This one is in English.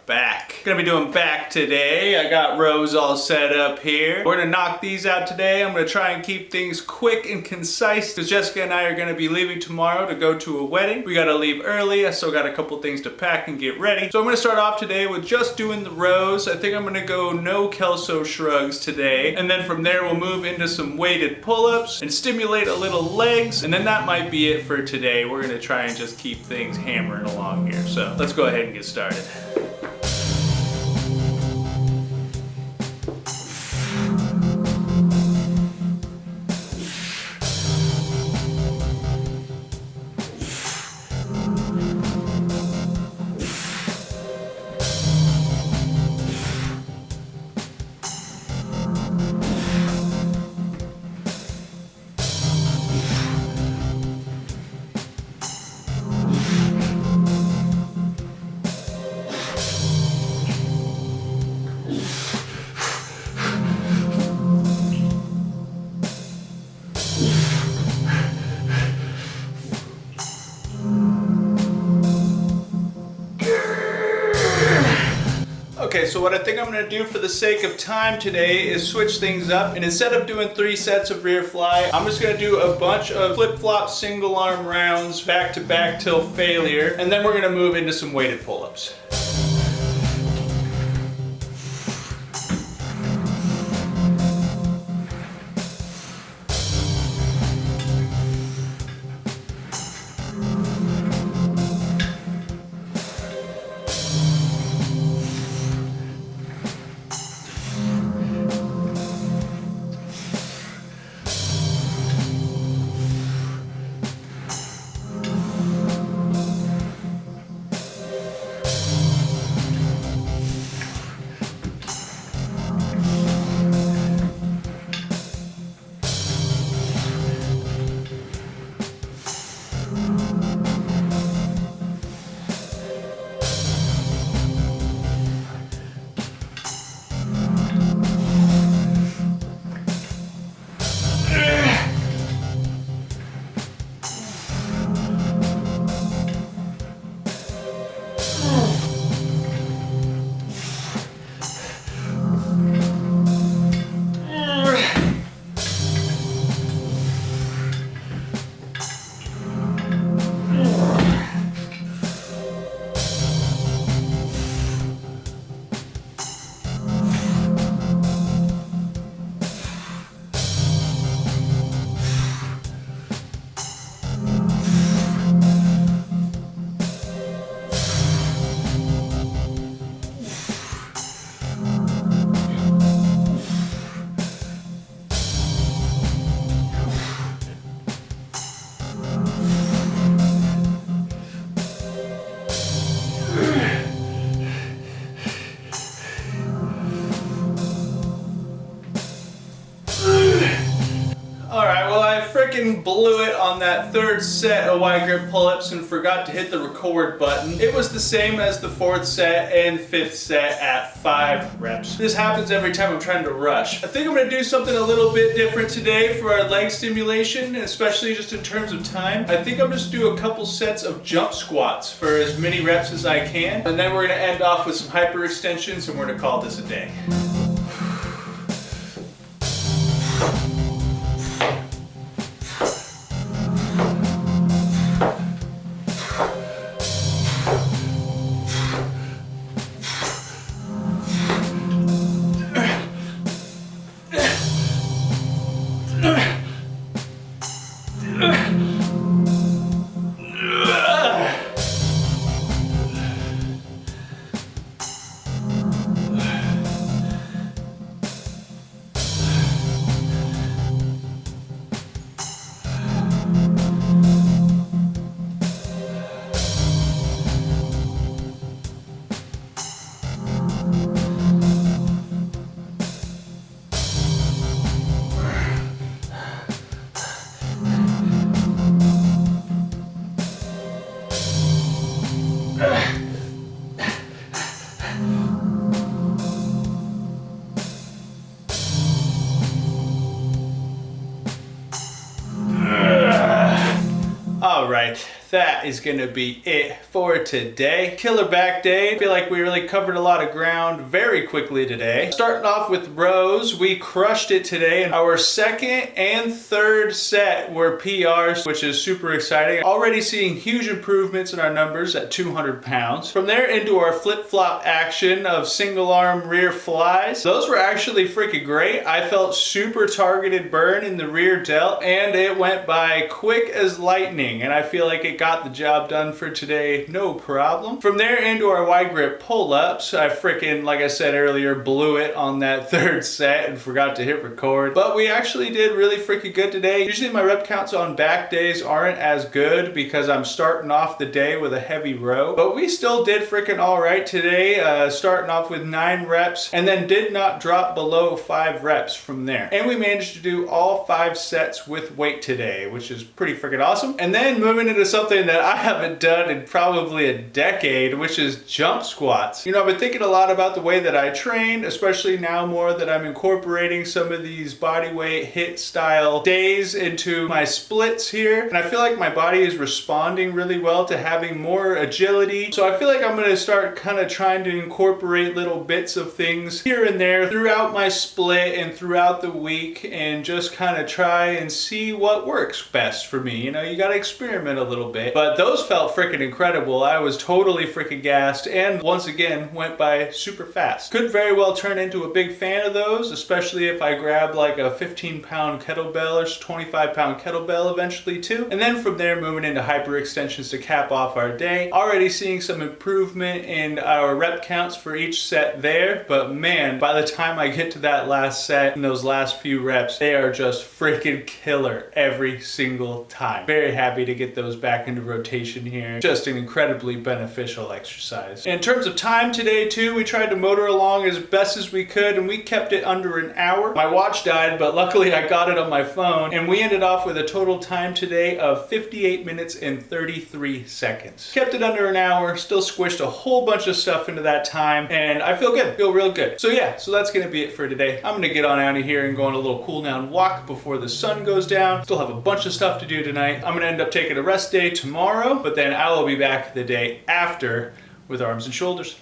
back. Gonna be doing back today. I got rows all set up here. We're gonna knock these out today. I'm gonna try and keep things quick and concise because Jessica and I are gonna be leaving tomorrow to go to a wedding. We gotta leave early. I still got a couple things to pack and get ready. So I'm gonna start off today with just doing the rows. I think I'm gonna go no Kelso shrugs today. And then from there we'll move into some weighted pull-ups and stimulate a little legs. And then that might be it for today. We're gonna try and just keep things hammering along here. So let's go ahead and get started. Okay, so what I think I'm gonna do for the sake of time today is switch things up, and instead of doing 3 sets of rear fly, I'm just gonna do a bunch of flip-flop single arm rounds back to back till failure, and then we're gonna move into some weighted pull-ups. Blew it on that 3rd set of wide grip pull-ups and forgot to hit the record button. It was the same as the 4th set and 5th set at 5 reps. This happens every time I'm trying to rush. I think I'm gonna do something a little bit different today for our leg stimulation, especially just in terms of time. I think I'm just do a couple sets of jump squats for as many reps as I can, and then we're gonna end off with some hyperextensions and we're gonna call this a day. that is gonna be it for today. Killer back day. I feel like we really covered a lot of ground very quickly today. Starting off with rows, we crushed it today. Our second and third set were PRs, which is super exciting. Already seeing huge improvements in our numbers at 200 pounds. From there into our flip-flop action of single arm rear flies. Those were actually freaking great. I felt super targeted burn in the rear delt and it went by quick as lightning, and I feel like it got the job done for today, no problem. From there into our wide grip pull-ups, I freaking, like I said earlier, blew it on that third set and forgot to hit record. But we actually did really freaking good today. Usually my rep counts on back days aren't as good because I'm starting off the day with a heavy row, but we still did freaking all right today, starting off with 9 reps and then did not drop below 5 reps from there. And we managed to do all 5 sets with weight today, which is pretty freaking awesome. And then moving into something that I haven't done in probably a decade, which is jump squats. You know, I've been thinking a lot about the way that I train, especially now more that I'm incorporating some of these body weight hit style days into my splits here. And I feel like my body is responding really well to having more agility. So I feel like I'm gonna start kind of trying to incorporate little bits of things here and there throughout my split and throughout the week, and just kind of try and see what works best for me. You know, you gotta experiment a little bit. But those felt freaking incredible. I was totally freaking gassed and once again went by super fast. Could very well turn into a big fan of those, especially if I grab like a 15-pound kettlebell or 25-pound kettlebell eventually too. And then from there moving into hyperextensions to cap off our day. Already seeing some improvement in our rep counts for each set there, but man, by the time I get to that last set and those last few reps, they are just freaking killer every single time. Very happy to get those back into rotation here. Just an incredibly beneficial exercise. In terms of time today too, we tried to motor along as best as we could and we kept it under an hour. My watch died, but luckily I got it on my phone, and we ended off with a total time today of 58 minutes and 33 seconds. Kept it under an hour, still squished a whole bunch of stuff into that time, and I feel good, feel real good. So yeah, so that's gonna be it for today. I'm gonna get on out of here and go on a little cool down walk before the sun goes down. Still have a bunch of stuff to do tonight. I'm gonna end up taking a rest day tomorrow, but then I will be back the day after with arms and shoulders.